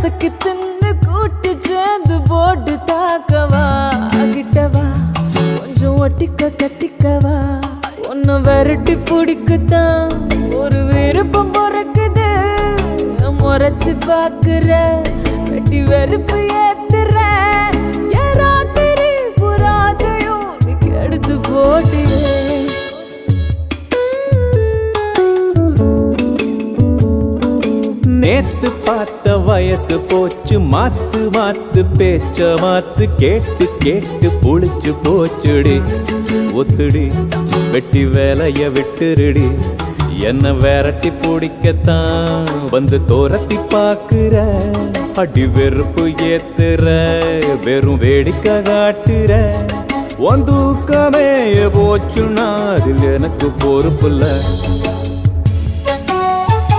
கசக்கி தின்னு கூட்டு சேர்ந்து போட்டு தாக்கவா கிட்டவா கொஞ்சம் ஒட்டிக்க கட்டிக்கவா ஒன்னு விரட்டி பிடிக்குதான் ஒரு விருப்பம் பிறக்குது முறைச்சு பாக்குற வெட்டி வெறுப்பு ஏத்துற ராத்திரி புறாதையும் நீ கெடுத்து போட்டு நேத்து பார்த்த வயசு போச்சு மாத்து மாத்து பேச்ச மாத்து கேட்டு கேட்டு புளிச்சு போச்சுடி ஒத்துடி வெட்டி வேலைய விட்டுருடி என்ன விரட்டி பிடிக்கத்தான் வந்து தோரத்தி பாக்குற அடி வெறுப்பு ஏத்துற வெறும் வேடிக்கை காட்டுற உன் தூக்கமே போச்சுன்னா அதில் எனக்கு பொறுப்பு இல்ல